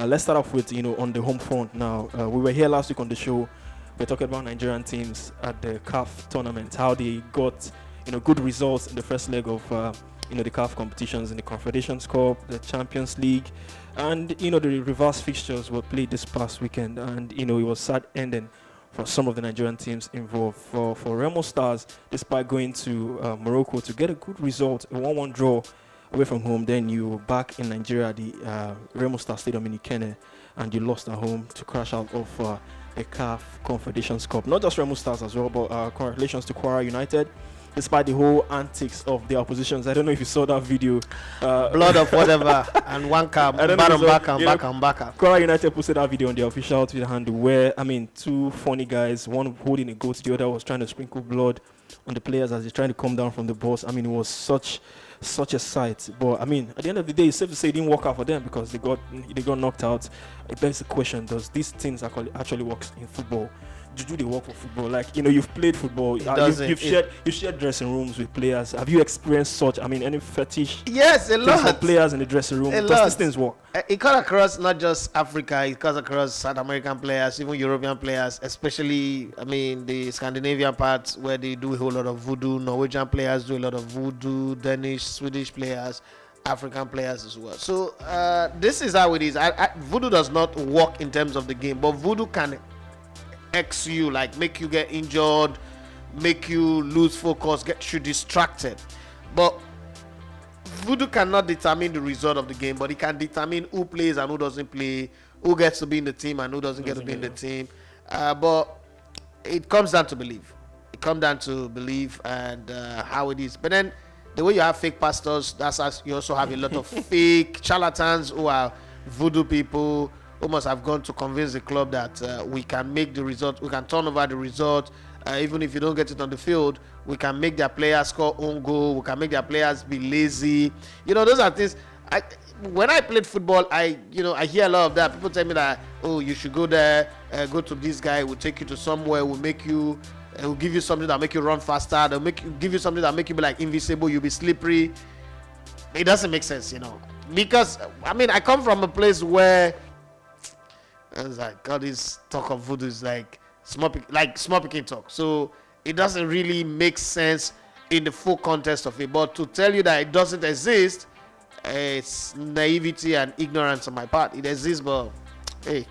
Let's start off with, on the home front now. We were here last week on the show. We're talking about Nigerian teams at the CAF tournament, how they got, good results in the first leg of, the CAF competitions in the Confederations Cup, the Champions League, and, the reverse fixtures were played this past weekend. And, it was sad ending for some of the Nigerian teams involved. For Remo Stars, despite going to Morocco to get a good result, a 1-1 draw away from home, then you back in Nigeria, the Remo Stars Stadium in Ikenne, and you lost at home to crash out of the CAF Confederations Cup. Not just Remo Stars as well, but congratulations to Kwara United. Despite the whole antics of the oppositions, I don't know if you saw that video. Blood of whatever, and one cam, back. Kwara United posted that video on their official Twitter handle where, two funny guys, one holding a goat, the other was trying to sprinkle blood on the players as they're trying to come down from the bus. It was such a sight. But, at the end of the day, it's safe to say it didn't work out for them because they got knocked out. It begs the question, does these things actually work in football? Do they work for football? Like, you've played football. You've shared dressing rooms with players. Have you experienced such? Any fetish? Yes, a lot. For players in the dressing room. Does these things work? It cuts across not just Africa. It cuts across South American players, even European players, especially, the Scandinavian parts where they do a whole lot of voodoo. Norwegian players do a lot of voodoo. Danish, Swedish players, African players as well. So this is how it is. Voodoo does not work in terms of the game, but voodoo can X you, like make you get injured, make you lose focus, get you distracted. But voodoo cannot determine the result of the game, but it can determine who plays and who doesn't play, who gets to be in the team and who doesn't get to be in the team. But it comes down to belief. It comes down to belief and how it is. But then the way you have fake pastors, that's as you also have a lot of fake charlatans who are voodoo people who must have gone to convince the club that we can make the result, we can turn over the result, even if you don't get it on the field, we can make their players score own goal, we can make their players be lazy. Those are things. When I played football, I hear a lot of that. People tell me that, oh, you should go there, go to this guy, will take you to somewhere, will make you, will give you something that make you run faster, they'll give you something that make you be like invisible, you'll be slippery. It doesn't make sense, because I come from a place where it's like all this talk of voodoo is like small picking talk. So it doesn't really make sense in the full context of it. But to tell you that it doesn't exist, it's naivety and ignorance on my part. It exists, but hey.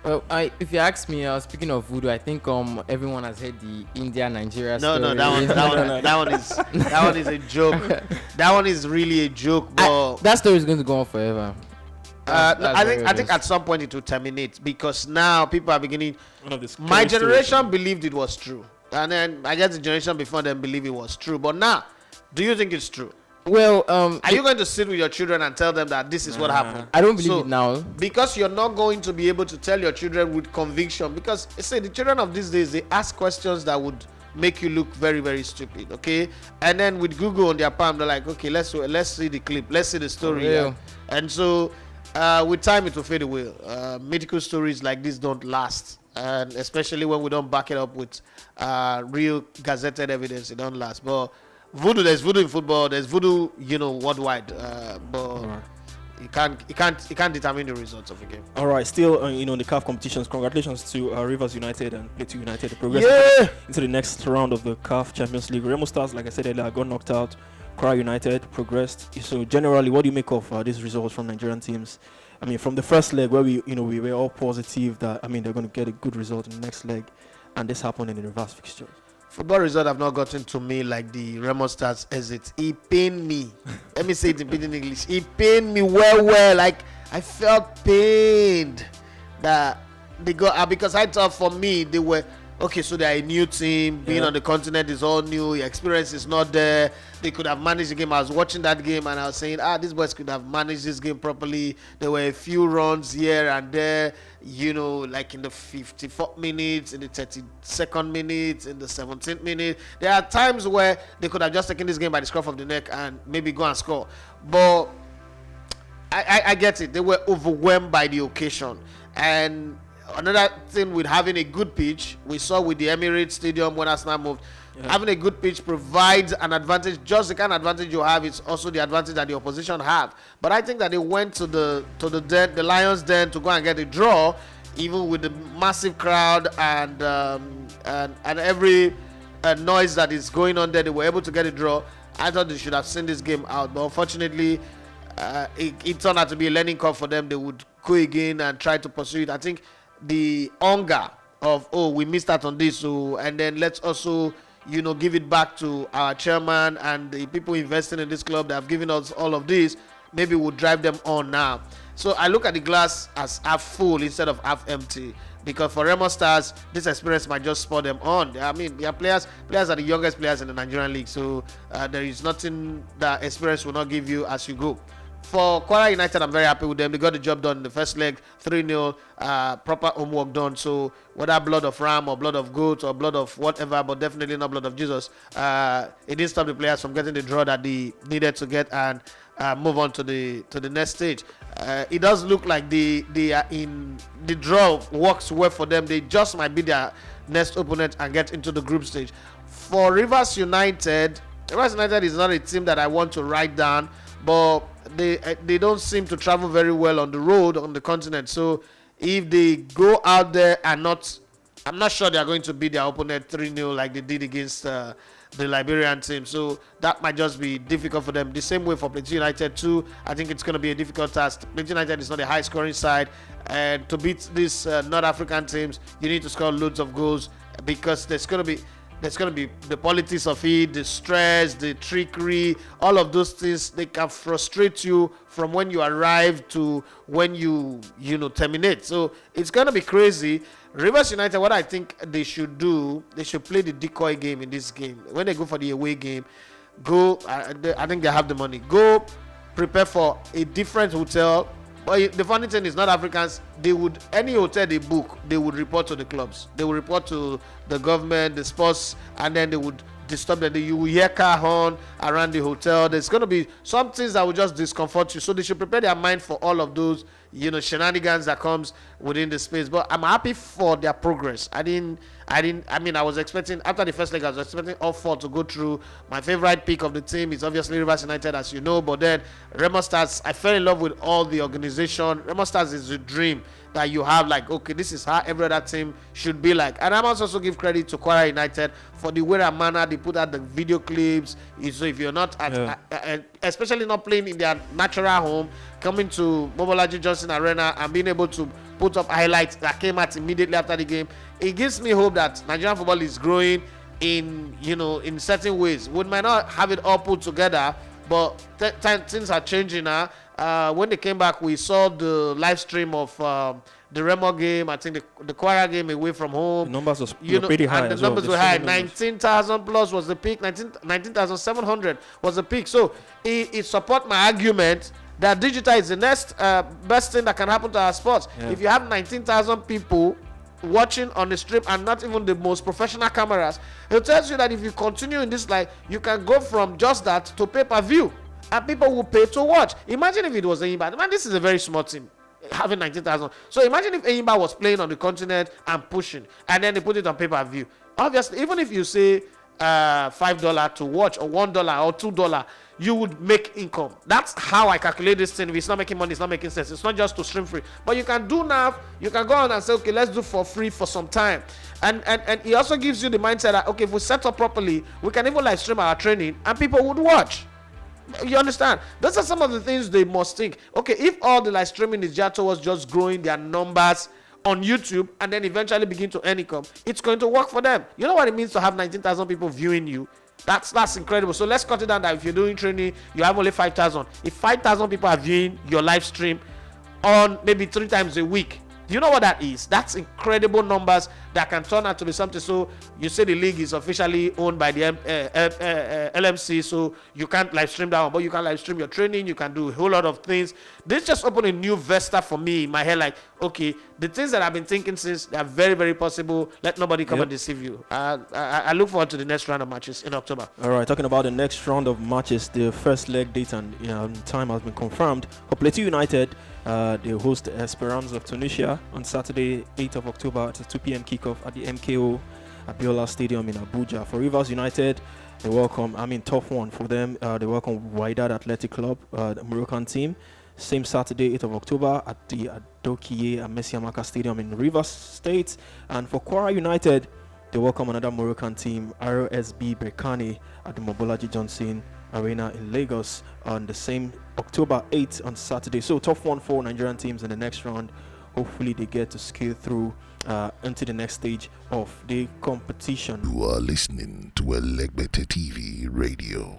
Well, if you ask me, speaking of voodoo, I think everyone has heard the India-Nigeria story. No, that one is a joke. That one is really a joke. But that story is going to go on forever. I think at some point it will terminate because now people are beginning. My generation believed it was true, and then I guess the generation before them believed it was true. But now, do you think it's true? Well, are you going to sit with your children and tell them that this is what happened? I don't believe it now because you're not going to be able to tell your children with conviction. Because the children of these days, they ask questions that would make you look very, very stupid. Okay, and then with Google on their palm, they're like, okay, let's see the clip, let's see the story, and so. With time it will fade away. Medical stories like this don't last, and especially when we don't back it up with real gazetted evidence, it don't last. But voodoo, there's voodoo in football, there's voodoo, worldwide. But it can't determine the results of a game. All right, still in the CAF competitions, congratulations to Rivers United and Plateau United progressing into the next round of the CAF Champions League. Remo Stars, like I said earlier, got knocked out. Kwara United progressed. So generally, what do you make of these results from Nigerian teams? From the first leg where we were all positive that they're going to get a good result in the next leg, and this happened in the reverse fixture. Football result have not gotten to me like the Remo Stars exit. It pained me. Let me say it in English. It pained me well. Like I felt pained that they got because I thought for me they were. Okay, so they're a new team. Being on the continent is all new. Your experience is not there. They could have managed the game. I was watching that game and I was saying, these boys could have managed this game properly. There were a few runs here and there, like in the 54th minute, in the 32nd minute, in the 17th minute. There are times where they could have just taken this game by the scruff of the neck and maybe go and score. But I get it. They were overwhelmed by the occasion. And another thing with having a good pitch, we saw with the Emirates Stadium when Arsenal moved. Having a good pitch provides an advantage. Just the kind of advantage you have is also the advantage that the opposition have. But I think that they went to the Lions' den to go and get a draw, even with the massive crowd and every noise that is going on there. They were able to get a draw. I thought they should have seen this game out, but unfortunately, it turned out to be a learning curve for them. They would go again and try to pursue it. I think the hunger of, we missed out on this, and then let's also give it back to our chairman and the people investing in this club that have given us all of this, maybe would drive them on now. So I look at the glass as half full instead of half empty, because for Remo Stars, this experience might just spur them on. I mean, their players are the youngest players in the Nigerian league, so there is nothing that experience will not give you as you go. For Kwara United, I'm very happy with them. They got the job done in the first leg, 3-0, proper homework done. So whether blood of ram or blood of goat or blood of whatever, but definitely not blood of Jesus, it didn't stop the players from getting the draw that they needed to get and move on to the next stage. It does look like the draw works well for them. They just might be their next opponent and get into the group stage. For Rivers United is not a team that I want to write down, but they don't seem to travel very well on the road on the continent. So if they go out there and I'm not sure they are going to beat their opponent 3-0 like they did against the Liberian team. So that might just be difficult for them. The same way for Plateau United too. I think it's going to be a difficult task. Plateau United is not a high scoring side, and to beat these North African teams, you need to score loads of goals, because there's going to be the politics of it, the stress, the trickery, all of those things. They can frustrate you from when you arrive to when you terminate. So it's going to be crazy. Rivers United, what I think they should do, they should play the decoy game in this game. When they go for the away game, I think they have the money. Go prepare for a different hotel. But the funny thing is, North Africans, any hotel they book, they would report to the clubs. They will report to the government, the sports, and then they would disturb them. You will hear car horn around the hotel. There's going to be some things that will just discomfort you. So they should prepare their mind for all of those, shenanigans that comes within the space. But I'm happy for their progress. I was expecting, after the first leg, I was expecting all four to go through. My favorite pick of the team is obviously Rivers United, as you know, but then Remo Stars, I fell in love with all the organization. Remo Stars is a dream that you have, like, okay, this is how every other team should be like. And I must also give credit to Kwara United for the way and manner they put out the video clips. So if you're not especially not playing in their natural home, coming to Mobolaji Johnson Arena and being able to put up highlights that came out immediately after the game, it gives me hope that Nigerian football is growing in certain ways. We might not have it all put together, but things are changing now. When they came back, we saw the live stream of the Remo game. I think the Kwara game away from home. The numbers were pretty high. And the numbers were high. 19,000 plus was the peak. 19,700 was the peak. So it supports my argument that digital is the next best thing that can happen to our sports. Yeah. If you have 19,000 people watching on the stream and not even the most professional cameras, it tells you that if you continue in this life, you can go from just that to pay-per-view, and people will pay to watch. Imagine if it was Enyimba. Man, this is a very small team having 19,000. So imagine if Enyimba was playing on the continent and pushing, and then they put it on pay-per-view. Obviously, even if you say $5 to watch, or $1 or $2, you would make income. That's how I calculate this thing. If it's not making money, it's not making sense. It's not just to stream free, but you can do now. You can go on and say, okay, let's do for free for some time, and it also gives you the mindset that, okay, if we set up properly, we can even live stream our training and people would watch. You understand? Those are some of the things they must think. Okay, if all the live streaming is just towards just growing their numbers on YouTube and then eventually begin to earn income, it's going to work for them. You know what it means to have 19,000 people viewing you? That's incredible. So let's cut it down that if you're doing training, you have only 5,000. If 5,000 people are viewing your live stream on maybe 3 times a week, do you know what that is? That's incredible numbers that can turn out to be something. So you say the league is officially owned by the LMC, so you can't live stream that one, but you can live stream your training. You can do a whole lot of things. This just opened a new vista for me in my head. Like, okay, the things that I've been thinking since, they are very, very possible. Let nobody come and deceive you. I look forward to the next round of matches in October. All right, talking about the next round of matches, the first leg date and time has been confirmed. For Plateau United, they host Esperance of Tunisia on Saturday, 8th of October at a 2 p.m. kickoff at the MKO Abiola Stadium in Abuja. For Rivers United, they welcome, tough one for them. They welcome Wydad Athletic Club, the Moroccan team. Same Saturday, 8th of October at the Adokiye Amesiamaka Stadium in Rivers State. And for Kwara United, they welcome another Moroccan team, RSB Berkane, at the Mobolaji Johnson Arena in Lagos on the same October 8th on Saturday. So tough one for Nigerian teams in the next round. Hopefully they get to scale through into the next stage of the competition. You are listening to Elegbete TV Radio.